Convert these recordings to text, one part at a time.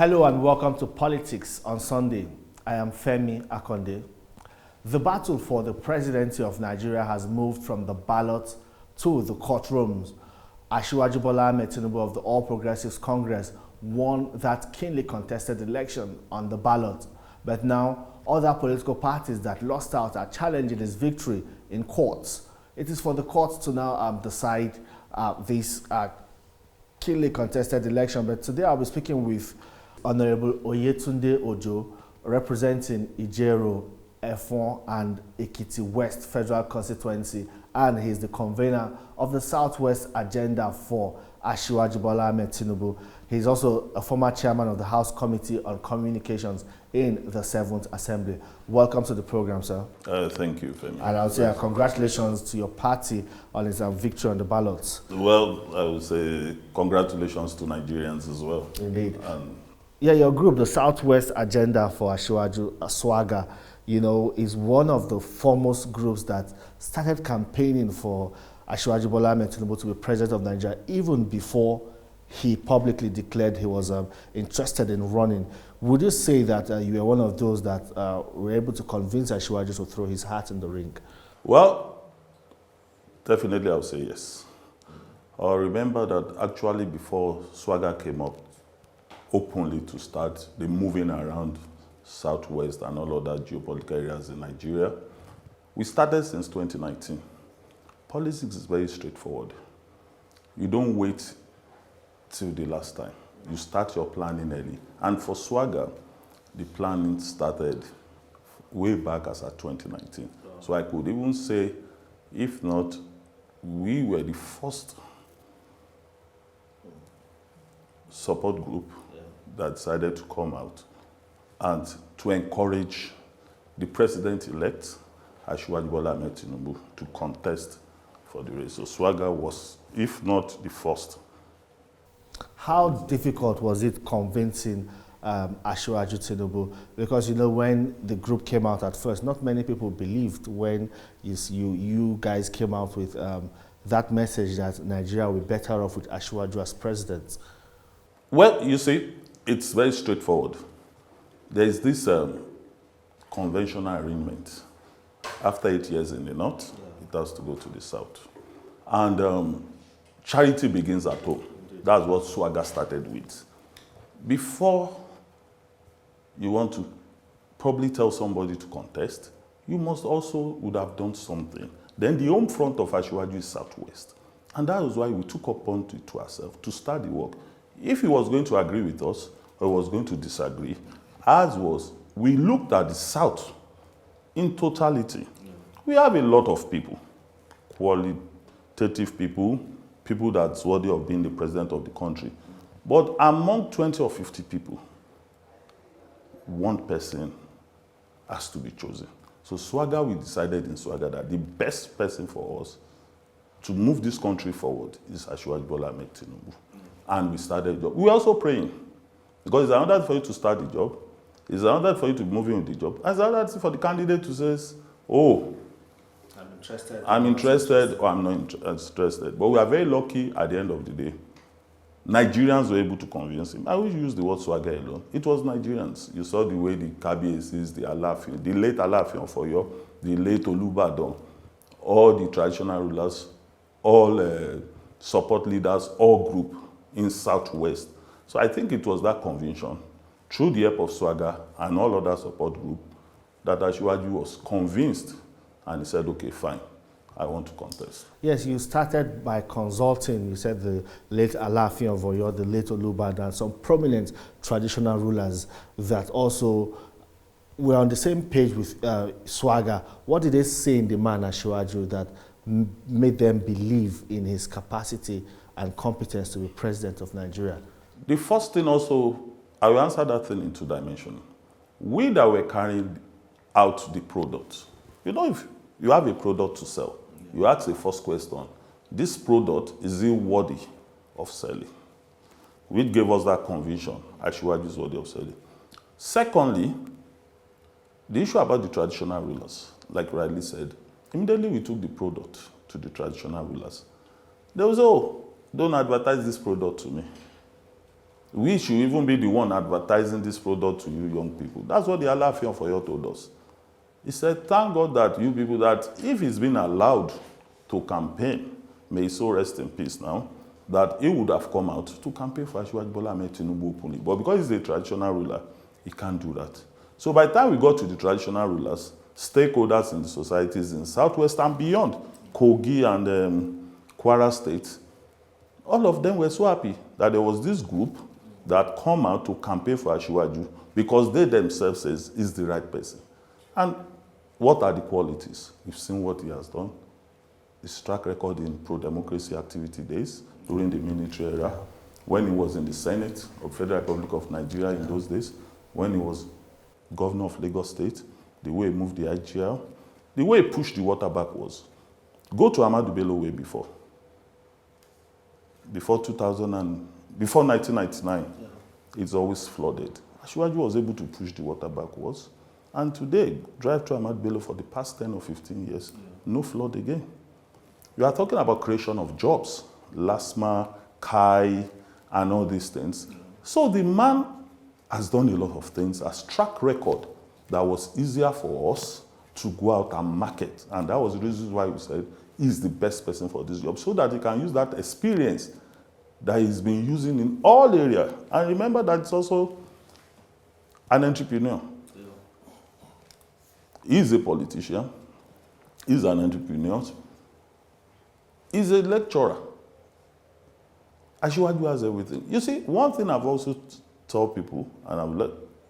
Hello and welcome to Politics on Sunday. I am Femi Akonde. The battle for the presidency of Nigeria has moved from the ballot to the courtrooms. Asiwaju Bola Ahmed Tinubu of the All Progressives Congress won that keenly contested election on the ballot. But now, other political parties that lost out are challenging his victory in courts. It is for the courts to now decide this keenly contested election. But today I'll be speaking with Honorable Oyetunde Ojo, representing Ijero, Efon and Ekiti West Federal Constituency, and he's the convener of the Southwest Agenda for Asiwaju Bola Ahmed Tinubu. He's also a former chairman of the House Committee on Communications in the 7th Assembly. Welcome to the program, sir. Thank you, Femi. And I'll say congratulations to your party on its victory on the ballots. Well, I would say congratulations to Nigerians as well. Indeed. Yeah, your group, the Southwest Agenda for Asiwaju, SWAGA, is one of the foremost groups that started campaigning for Asiwaju Bola Ahmed Tinubu to be president of Nigeria even before he publicly declared he was interested in running. Would you say that you were one of those that were able to convince Asiwaju to throw his hat in the ring? Well, definitely I would say yes. I remember that actually before SWAGA came up openly to start the moving around Southwest and all other geopolitical areas in Nigeria, we started since 2019. Politics is very straightforward. You don't wait till the last time. You start your planning early. And for SWAGA, the planning started way back as at 2019. So I could even say, if not, we were the first support group that decided to come out and to encourage the president-elect, Asiwaju Bola Ahmed Tinubu, to contest for the race. So SWAGA was, if not the first. How difficult was it convincing Asiwaju Tinubu? Because, when the group came out at first, not many people believed when you guys came out with that message that Nigeria will be better off with Asiwaju as president. Well, you see, it's very straightforward. There is this conventional arrangement. After 8 years in the north, it has to go to the south. And charity begins at home. That's what SWAGA started with. Before you want to probably tell somebody to contest, you must also would have done something. Then the home front of Asiwaju is Southwest. And that was why we took upon it to ourselves to start the work. If he was going to agree with us or was going to disagree, as was, we looked at the South in totality. We have a lot of people, qualitative people, people that's worthy of being the president of the country. But among 20 or 50 people, one person has to be chosen. So SWAGA, we decided in SWAGA that the best person for us to move this country forward is Asiwaju Bola Ahmed Tinubu. And we started the job. We were also praying, because it's another for you to start the job, it's another for you to move in with the job, and it's another for the candidate to say, oh, I'm interested or I'm not interested. But we are very lucky at the end of the day. Nigerians were able to convince him. I will use the word SWAGA alone. It was Nigerians. You saw the way the Kabiyesi's, the Alafin, the late Alafin of Oyo, the late Olubadan, all the traditional rulers, all support leaders, all group in Southwest. So I think it was that conviction, through the help of SWAGA and all other support group, that Asiwaju was convinced and he said, okay, fine, I want to contest. Yes, you started by consulting, you said the late Alafin of Oyo, the late Olubadan, some prominent traditional rulers that also were on the same page with SWAGA. What did they say in the man Asiwaju that made them believe in his capacity and competence to be president of Nigeria? The first thing also, I will answer that thing in two dimensions. We that were carrying out the product, if you have a product to sell, you ask the first question, this product, is it worthy of selling? Which gave us that conviction, Asiwaju is worthy of selling. Secondly, the issue about the traditional rulers, like rightly said, immediately we took the product to the traditional rulers. They will say, oh, don't advertise this product to me. We should even be the one advertising this product to you young people. That's what the Alaafin of Oyo told us. He said, thank God that you people, that if he's been allowed to campaign, may he so rest in peace now, that he would have come out to campaign for Asiwaju Bola Ahmed Tinubu openly. But because he's a traditional ruler, he can't do that. So by the time we got to the traditional rulers, stakeholders in the societies in Southwest and beyond, Kogi and Kwara State, all of them were so happy that there was this group that come out to campaign for Asiwaju because they themselves says he's the right person. And what are the qualities? We've seen what he has done. His track record in pro-democracy activity days during the military era, when he was in the Senate of Federal Republic of Nigeria in those days, when he was governor of Lagos State, the way he moved the IGL, the way he pushed the water backwards. Go to Ahmadu Bello way before 1999, it's always flooded. Asiwaju was able to push the water backwards. And today, drive to Ahmadu Bello for the past 10 or 15 years, no flood again. You are talking about creation of jobs, LASMA, Kai, and all these things. So the man has done a lot of things, has track record that was easier for us to go out and market. And that was the reason why we said he's the best person for this job, so that he can use that experience that he's been using in all areas. And remember that it's also an entrepreneur. He's a politician, he's an entrepreneur, he's a lecturer. Asiwaju has everything. You see, one thing I've also told people, and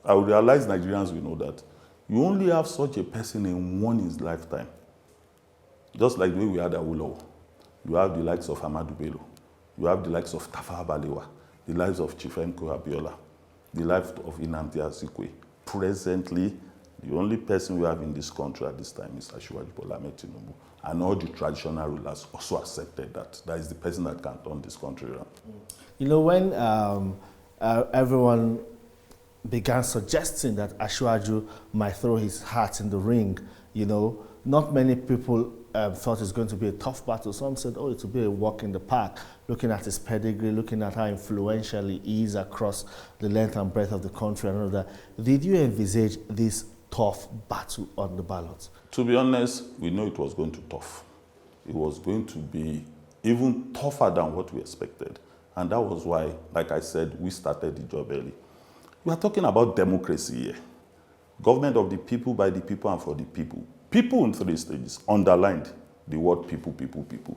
I will realize Nigerians will know that, you only have such a person in one's lifetime. Just like the way we had Awolowo. You have the likes of Ahmadu Bello. You have the likes of Tafawa Balewa, the lives of Chief Mko Abiola, the life of Nnamdi Azikiwe. Presently, the only person we have in this country at this time is Asiwaju Bola Ahmed Tinubu. And all the traditional rulers also accepted that. That is the person that can turn this country around. You know, when everyone began suggesting that Asiwaju might throw his hat in the ring, you know, not many people thought it's going to be a tough battle. Some said, oh, it will be a walk in the park, looking at his pedigree, looking at how influential he is across the length and breadth of the country and all that. Did you envisage this tough battle on the ballot? To be honest, we know it was going to be tough. It was going to be even tougher than what we expected. And that was why, like I said, we started the job early. We are talking about democracy here. Government of the people, by the people, and for the people. People in 3 stages, underlined the word people, people, people.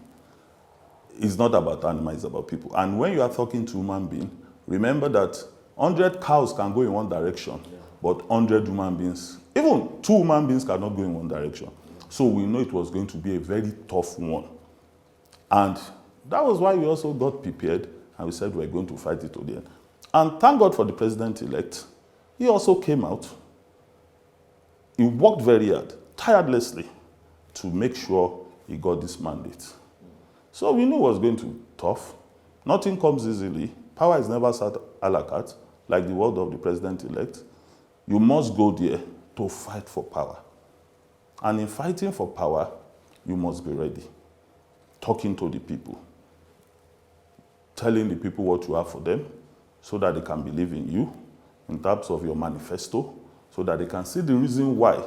It's not about animals, it's about people. And when you are talking to human being, remember that 100 cows can go in one direction, but 100 human beings, even 2 human beings cannot go in one direction. So we know it was going to be a very tough one. And that was why we also got prepared, and we said we were going to fight it to the end. And thank God for the president-elect. He also came out. He worked very hard, tirelessly, to make sure he got this mandate. So we knew it was going to be tough. Nothing comes easily. Power is never sat a la carte, like the word of the president-elect. You must go there to fight for power. And in fighting for power, you must be ready. Talking to the people. Telling the people what you have for them, so that they can believe in you, in terms of your manifesto, so that they can see the reason why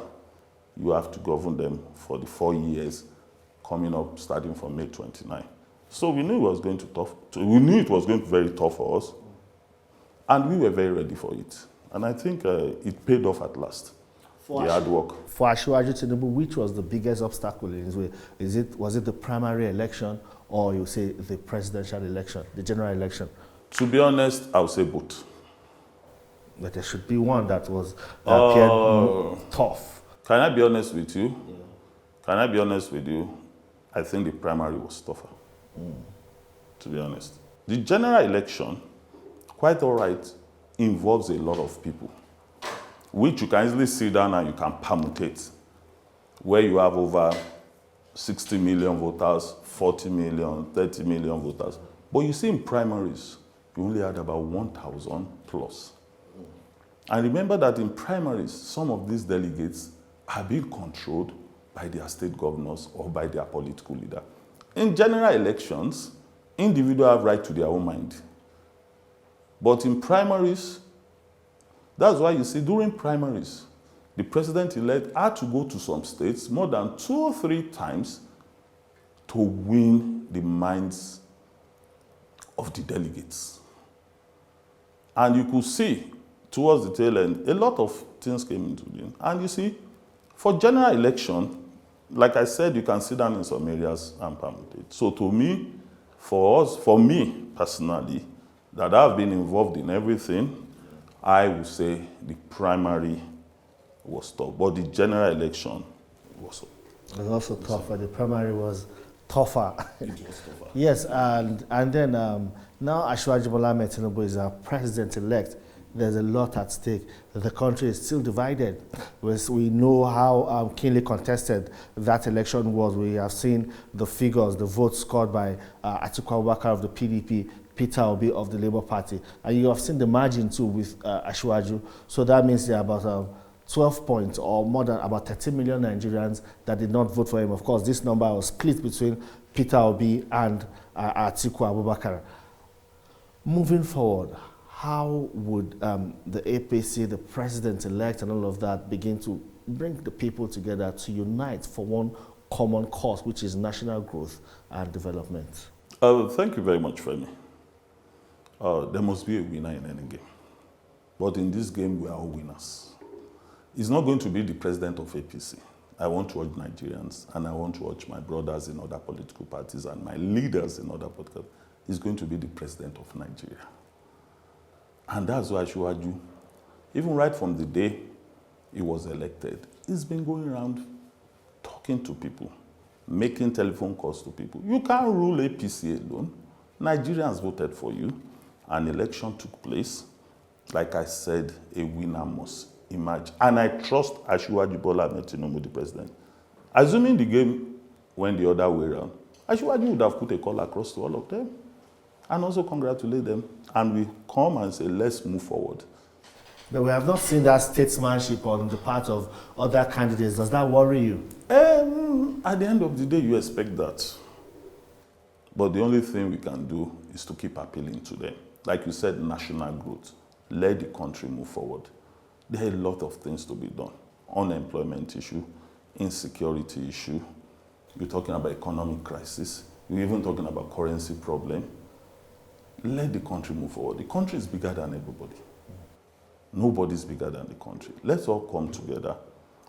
you have to govern them for the 4 years coming up, starting from May 29. So we knew it was going to tough. We knew it was going to be very tough for us, and we were very ready for it. And I think it paid off at last. The hard work. For Asiwaju Tinubu, which was the biggest obstacle in his way? Was it the primary election, or you say the presidential election, the general election? To be honest, I would say both. But there should be one that appeared tough. Can I be honest with you? Yeah. Can I be honest with you? I think the primary was tougher, to be honest. The general election, quite all right, involves a lot of people, which you can easily sit down and you can permutate, where you have over 60 million voters, 40 million, 30 million voters. But you see in primaries, you only had about 1,000 plus. And remember that in primaries, some of these delegates are being controlled by their state governors or by their political leader. In general elections, individuals have right to their own mind. But in primaries, that's why you see during primaries, the president-elect had to go to some states more than 2 or 3 times to win the minds of the delegates. And you could see towards the tail end, a lot of things came into being. And you see, for general election, like I said, you can sit down in some areas and permit it. So to me, for me personally, that I've been involved in everything, I would say the primary was tough, but the general election was also tougher. The primary was tougher. It was tougher. Yes, and then now Asiwaju Bola Ahmed Tinubu is our president-elect. There's a lot at stake. The country is still divided. We know how keenly contested that election was. We have seen the figures, the votes scored by Atiku Abubakar of the PDP, Peter Obi of the Labour Party. And you have seen the margin too with Asiwaju. So that means there are about 12 points or more than about 13 million Nigerians that did not vote for him. Of course, this number was split between Peter Obi and Atiku Abubakar. Moving forward, how would the APC, the president-elect and all of that begin to bring the people together to unite for one common cause, which is national growth and development? Thank you very much, Femi. There must be a winner in any game. But in this game, we are all winners. It's not going to be the president of APC. I want to urge Nigerians, and I want to urge my brothers in other political parties and my leaders in other political parties. It's going to be the president of Nigeria. And that's why Asiwaju, even right from the day he was elected, he's been going around talking to people, making telephone calls to people. You can't rule APC alone. Nigerians voted for you. An election took place. Like I said, a winner must emerge. And I trust Asiwaju Bola Ahmed Tinubu, the president. Assuming the game went the other way around, Asiwaju would have put a call across to all of them and also congratulate them. And we come and say, let's move forward. But we have not seen that statesmanship on the part of other candidates. Does that worry you? At the end of the day, you expect that. But the only thing we can do is to keep appealing to them. Like you said, national growth. Let the country move forward. There are a lot of things to be done. Unemployment issue, insecurity issue. We're talking about economic crisis. We're even talking about currency problem. Let the country move forward. The country is bigger than everybody. Nobody's bigger than the country. Let's all come together.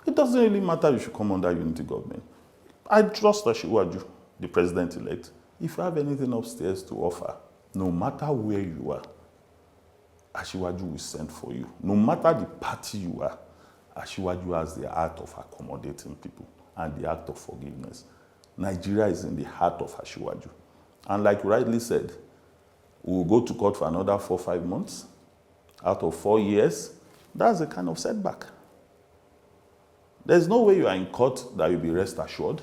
It doesn't really matter if you come under unity government. I trust Asiwaju, the president-elect. If you have anything upstairs to offer, no matter where you are, Asiwaju will send for you. No matter the party you are, Asiwaju has the art of accommodating people and the art of forgiveness. Nigeria is in the heart of Asiwaju. And like you rightly said, we will go to court for another 4 or 5 months. Out of 4 years, that's a kind of setback. There's no way you are in court that you'll be rest assured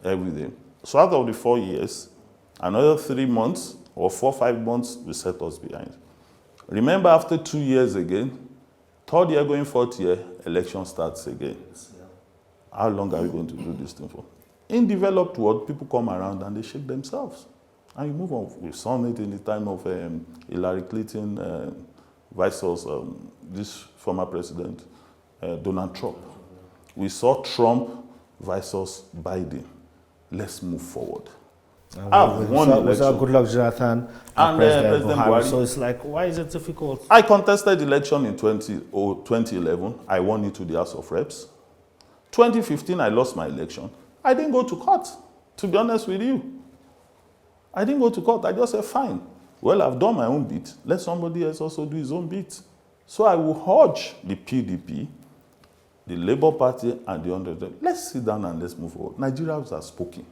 every day. So out of the 4 years, another 3 months or 4 or 5 months will set us behind. Remember, after 2 years again, 3rd year going 4th year, election starts again. How long are we going to do this thing for? In developed world, people come around and they shake themselves. And you move on. We saw it in the time of Hillary Clinton versus this former president, Donald Trump. We saw Trump versus Biden. Let's move forward. I've won the election. Good luck, Jonathan. And President Buhari. So it's like, why is it difficult? I contested the election in 2011. I won it to the House of Reps. 2015, I lost my election. I didn't go to court, to be honest with you. I didn't go to court. I just said, fine. Well, I've done my own bit. Let somebody else also do his own bit. So I will urge the PDP, the Labour Party, and the other. Let's sit down and let's move forward. Nigerians have spoken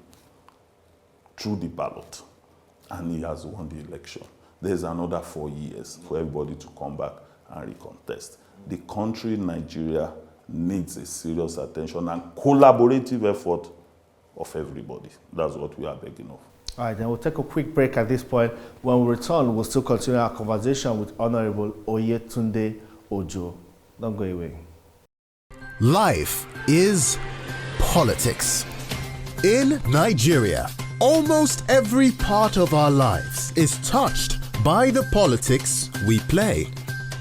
through the ballot, and he has won the election. There's another 4 years for everybody to come back and recontest. The country, Nigeria, needs a serious attention and collaborative effort of everybody. That's what we are begging of. All right, then we'll take a quick break at this point. When we return, we'll still continue our conversation with Honorable Oyetunde Ojo. Don't go away. Life is politics. In Nigeria, almost every part of our lives is touched by the politics we play.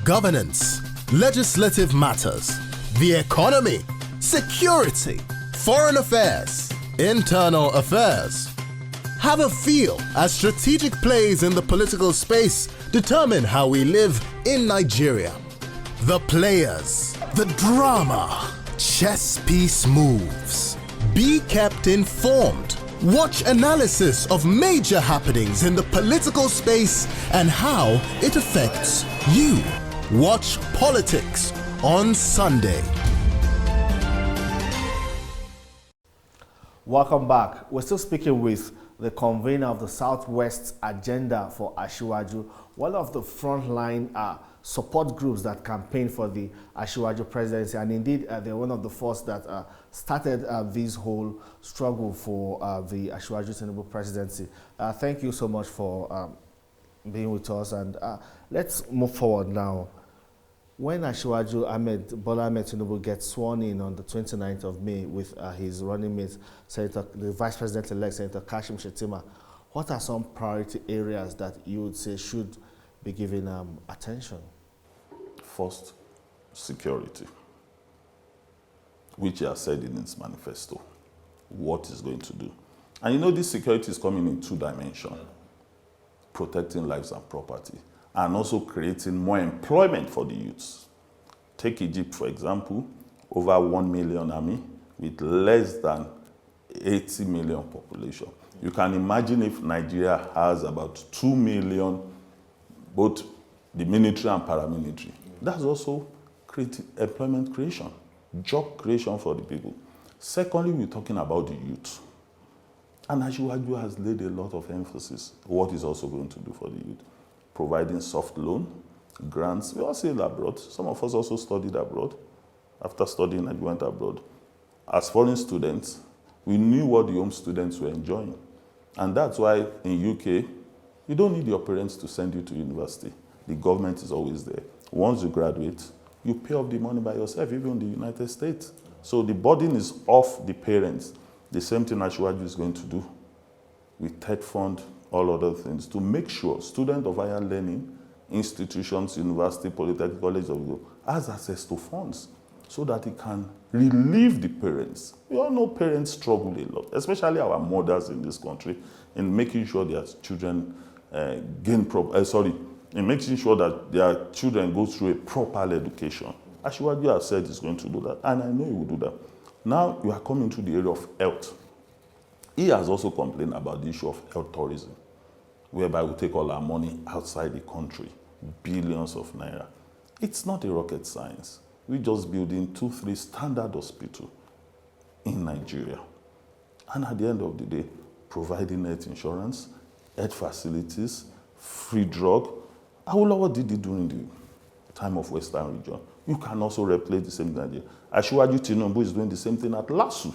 Governance, legislative matters, the economy, security, foreign affairs, internal affairs. Have a feel as strategic plays in the political space determine how we live in Nigeria. The players, the drama, chess piece moves. Be kept informed. Watch analysis of major happenings in the political space and how it affects you. Watch Politics on Sunday. Welcome back. We're still speaking with the convener of the Southwest Agenda for Asiwaju, one of the frontline support groups that campaigned for the Asiwaju presidency, and indeed they're one of the first that started this whole struggle for the Asiwaju Tinubu presidency. Thank you so much for being with us, and let's move forward now. When Asiwaju Bola Ahmed Tinubu gets sworn in on the 29th of May with his running mate, the Vice President-elect Senator Kashim Shettima, what are some priority areas that you would say should be given attention? First, security, which he has said in his manifesto, what he's going to do. And you know, this security is coming in two dimensions: protecting lives and property, and also creating more employment for the youths. Take Egypt, for example, over 1 million army with less than 80 million population. You can imagine if Nigeria has about 2 million, both the military and paramilitary. That's also employment creation, job creation for the people. Secondly, we're talking about the youth. And Asiwaju has laid a lot of emphasis on what he's also going to do for the youth. Providing soft loan, grants. We all see it abroad. Some of us also studied abroad. After studying, I went abroad. As foreign students, we knew what the home students were enjoying. And that's why in UK, you don't need your parents to send you to university. The government is always there. Once you graduate, you pay off the money by yourself, even in the United States. So the burden is off the parents. The same thing Asiwaju is going to do with TED Fund, all other things, to make sure students of higher learning, institutions, university, polytechnic colleges has access to funds so that it can relieve the parents. We all know parents struggle a lot, especially our mothers in this country, in making sure their children in making sure that their children go through a proper education. Asiwaju has said he's going to do that, and I know he will do that. Now you are coming to the area of health. He has also complained about the issue of health tourism, whereby we take all our money outside the country, billions of naira. It's not a rocket science. We're just building 2-3 standard hospitals in Nigeria. And at the end of the day, providing health insurance, health facilities, free drug. Awolowo did it during the time of Western region. You can also replicate the same in Nigeria. Asiwaju Tinubu is doing the same thing at LASU,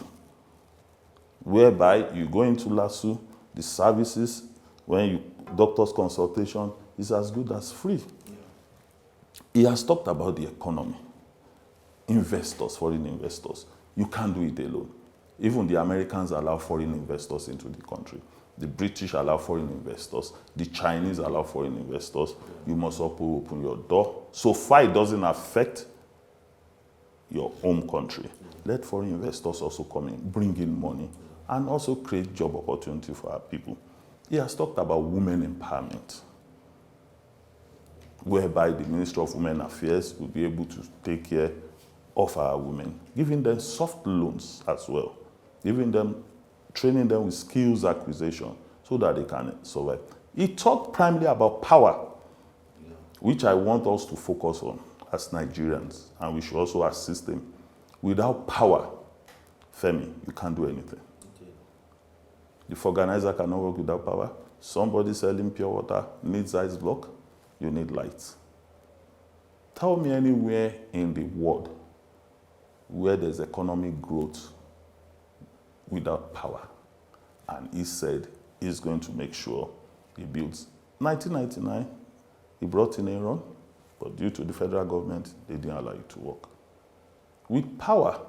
whereby you go into LASU, the services, doctor's consultation is as good as free. He has talked about the economy, investors, foreign investors. You can't do it alone. Even the Americans allow foreign investors into the country. The British allow foreign investors. The Chinese allow foreign investors. You must open your door. So far, it doesn't affect your home country. Let foreign investors also come in, bring in money, and also create job opportunity for our people. He has talked about women empowerment, whereby the Ministry of Women Affairs will be able to take care of our women, giving them soft loans as well, training them with skills acquisition so that they can survive. He talked primarily about power, which I want us to focus on as Nigerians, and we should also assist them. Without power, Femi, you can't do anything. Okay. The organizer cannot work without power. Somebody selling pure water needs ice block, you need lights. Tell me anywhere in the world where there's economic growth without power. And he said he's going to make sure he builds. 1999, he brought in Aaron, but due to the federal government, they didn't allow it to work. With power,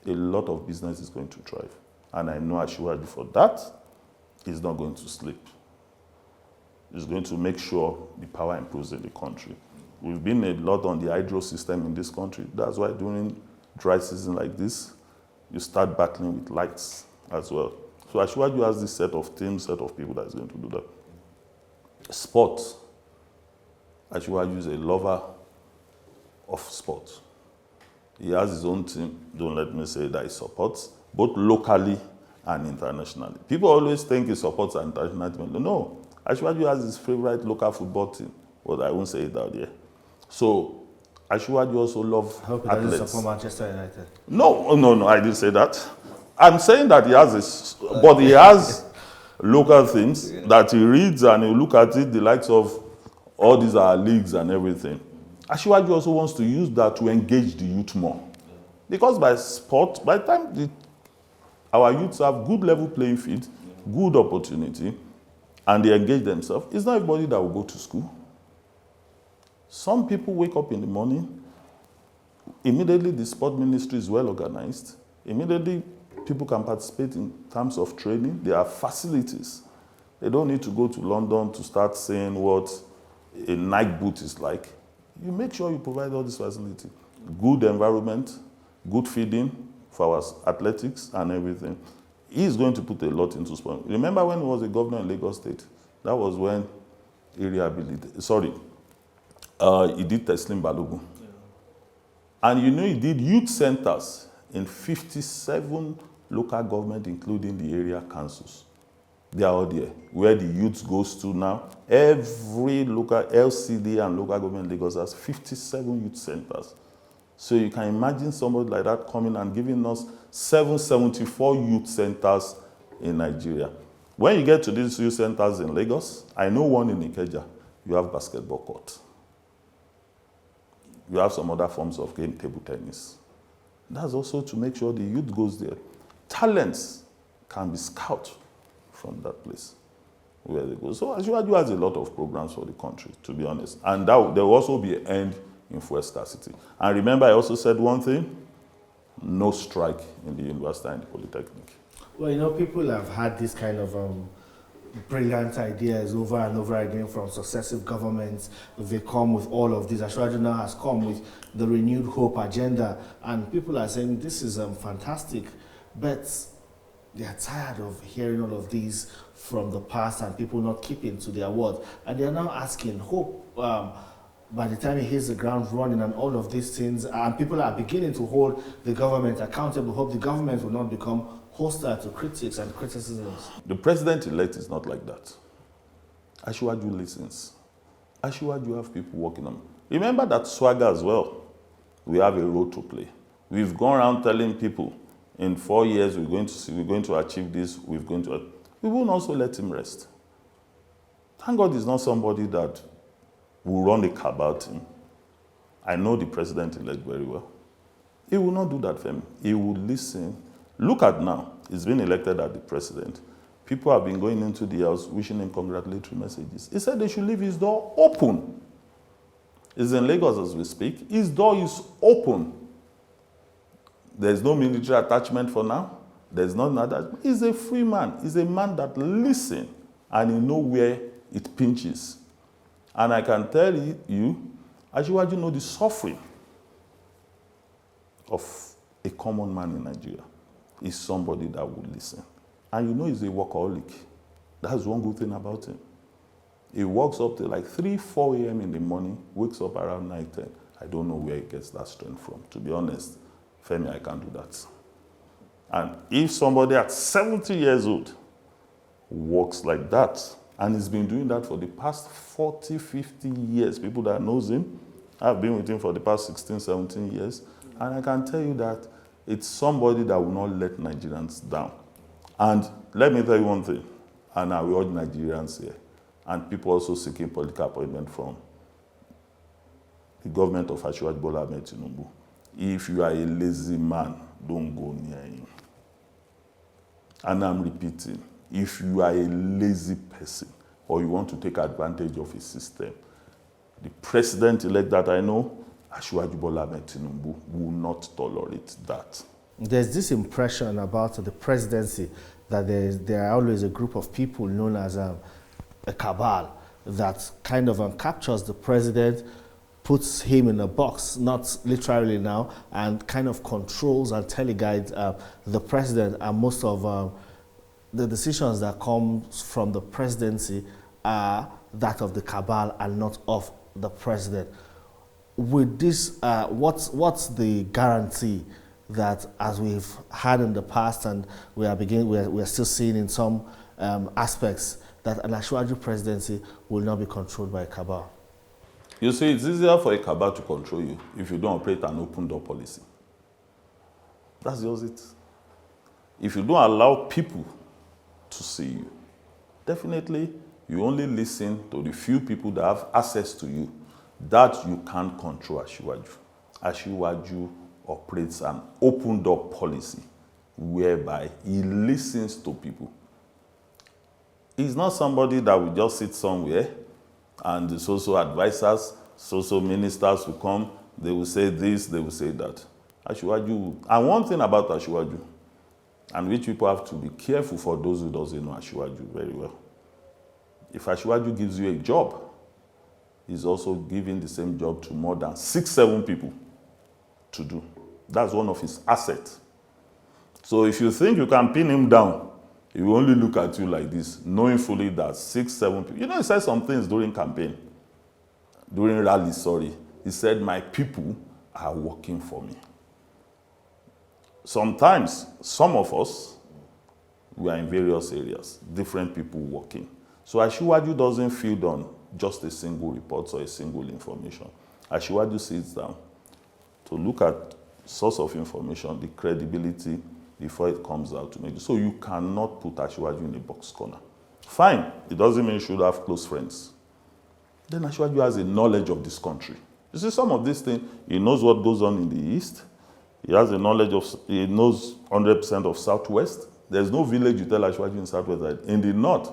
a lot of business is going to thrive. And I know Asiwaju for that, he's not going to sleep. is going to make sure the power improves in the country. We've been a lot on the hydro system in this country. That's why during dry season like this, you start battling with lights as well. So Asiwaju has this set of teams, set of people that is going to do that. Sports. Asiwaju is a lover of sports. He has his own team, don't let me say that he supports, both locally and internationally. People always think he supports an international team. No, Asiwaju has his favorite local football team, but I won't say it out there. So Asiwaju also loves athletes. I hope he doesn't support Manchester United. No, I didn't say that. I'm saying that he has this, but he has local things that he reads and he look at it, the likes of all these are leagues and everything. Asiwaju also wants to use that to engage the youth more. Because by sport, by the time our youths have good level playing field, good opportunity, and they engage themselves, it's not everybody that will go to school. Some people wake up in the morning, immediately the sport ministry is well organized, immediately people can participate in terms of training. There are facilities. They don't need to go to London to start saying what a Nike boot is like. You make sure you provide all this facility. Good environment, good feeding for our athletics and everything. He's going to put a lot into sport. Remember when he was a governor in Lagos State? That was when he rehabilitated. He did Teslim Balogun. Yeah. And you know he did youth centers in 57 local government, including the area councils. They are all there. Where the youth goes to now, every local LCD and local government in Lagos has 57 youth centers. So you can imagine somebody like that coming and giving us 774 youth centers in Nigeria. When you get to these youth centers in Lagos, I know one in Ikeja, you have basketball court. You have some other forms of game, table tennis. That's also to make sure the youth goes there. Talents can be scouted from that place where they go. So Asiwaju has a lot of programs for the country, to be honest. And there will also be an end in fuel scarcity. And remember, I also said one thing, no strike in the university and the polytechnic. Well, you know, people have had this kind of brilliant ideas over and over again from successive governments. They come with all of this. Asiwaju now has come with the renewed hope agenda, and people are saying this is fantastic, but they are tired of hearing all of these from the past and people not keeping to their word. And they are now asking, hope by the time it hits the ground running and all of these things, and people are beginning to hold the government accountable, hope the government will not become hostile to critics and criticisms. The president-elect is not like that. Asiwaju listens. Asiwaju have people working on. Remember that SWAGA as well. We have a role to play. We've gone around telling people, in 4 years, we're going to achieve this, we won't also let him rest. Thank God he's not somebody that will run a car about him. I know the president-elect very well. He will not do that for him. He will listen. Look at now, he's been elected as the president. People have been going into the house wishing him congratulatory messages. He said they should leave his door open. He's in Lagos as we speak. His door is open. There's no military attachment for now. There's not another. He's a free man. He's a man that listens and he knows where it pinches. And I can tell you, Asiwaju know the suffering of a common man in Nigeria. He's somebody that will listen. And you know he's a workaholic. That's one good thing about him. He works up till like 3, 4 a.m. in the morning, wakes up around 9, 10. I don't know where he gets that strength from. To be honest, Femi, I can't do that. And if somebody at 70 years old works like that, and he's been doing that for the past 40, 50 years, people that knows him, I've been with him for the past 16, 17 years, and I can tell you that it's somebody that will not let Nigerians down. And let me tell you one thing, and I will urge Nigerians here, and people also seeking political appointment from the government of Asiwaju Bola Ahmed Tinubu. If you are a lazy man, don't go near him. And I'm repeating, if you are a lazy person or you want to take advantage of a system, the president-elect that I know, Asiwaju Bola Ahmed Tinubu, will not tolerate that. There's this impression about the presidency that there are always a group of people known as a cabal that kind of captures the president, puts him in a box, not literally now, and kind of controls and teleguides the president, and most of the decisions that come from the presidency are that of the cabal and not of the president. With this, what's the guarantee that, as we've had in the past and we're still seeing in some aspects, that an Asiwaju presidency will not be controlled by a cabal? You see, it's easier for a cabal to control you if you don't operate an open door policy. That's just it. If you don't allow people to see you, definitely you only listen to the few people that have access to you. That you can't control Asiwaju. Asiwaju operates an open door policy whereby he listens to people. He's not somebody that will just sit somewhere and the social advisors, social ministers will come, they will say this, they will say that. Asiwaju, and one thing about Asiwaju, and which people have to be careful for those who doesn't know Asiwaju very well. If Asiwaju gives you a job, he's also giving the same job to more than 6-7 people to do. That's one of his assets. So if you think you can pin him down, he will only look at you like this, knowing fully that 6-7 people. You know, he said some things during campaign, during rally, sorry. He said, my people are working for me. Sometimes, some of us, we are in various areas, different people working. So Asiwaju doesn't feed on just a single report or a single information. Asiwaju sits down to look at source of information, the credibility, before it comes out to make it. So you cannot put Asiwaju in a box corner. Fine, it doesn't mean you should have close friends. Then Asiwaju has a knowledge of this country. You see, some of these things, he knows what goes on in the East. He has a knowledge of, he knows 100% of Southwest. There's no village you tell Asiwaju in Southwest. In the North,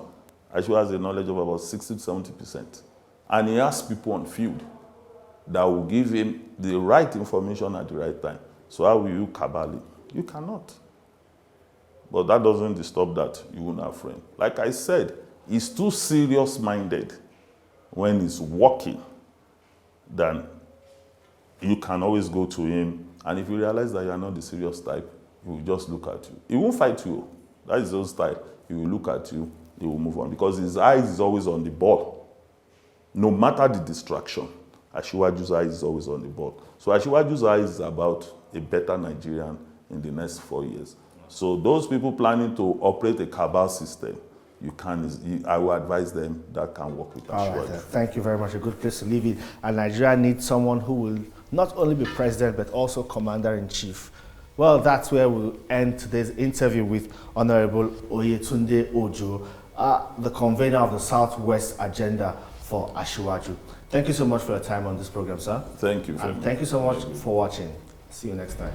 Asiwaju has a knowledge of about 60 to 70%. And he has people on field that will give him the right information at the right time. So how will you cabal him? You cannot. But that doesn't disturb that you won't have friends. Like I said, he's too serious-minded when he's working than you can always go to him. And if you realize that you're not the serious type, he will just look at you. He won't fight you. That is his own style. He will look at you, he will move on. Because his eyes is always on the ball. No matter the distraction, Asiwaju's eyes is always on the ball. So Asiwaju's eyes is about a better Nigerian in the next 4 years. So those people planning to operate a cabal system, I will advise them that can work with Asiwaju. Right, thank you very much. A good place to leave it. And Nigeria needs someone who will not only be president, but also commander-in-chief. Well, that's where we'll end today's interview with Honorable Oyetunde Ojo, the convener of the Southwest Agenda for Asiwaju. Thank you so much for your time on this program, sir. Thank you very much. Thank you so much for watching. See you next time.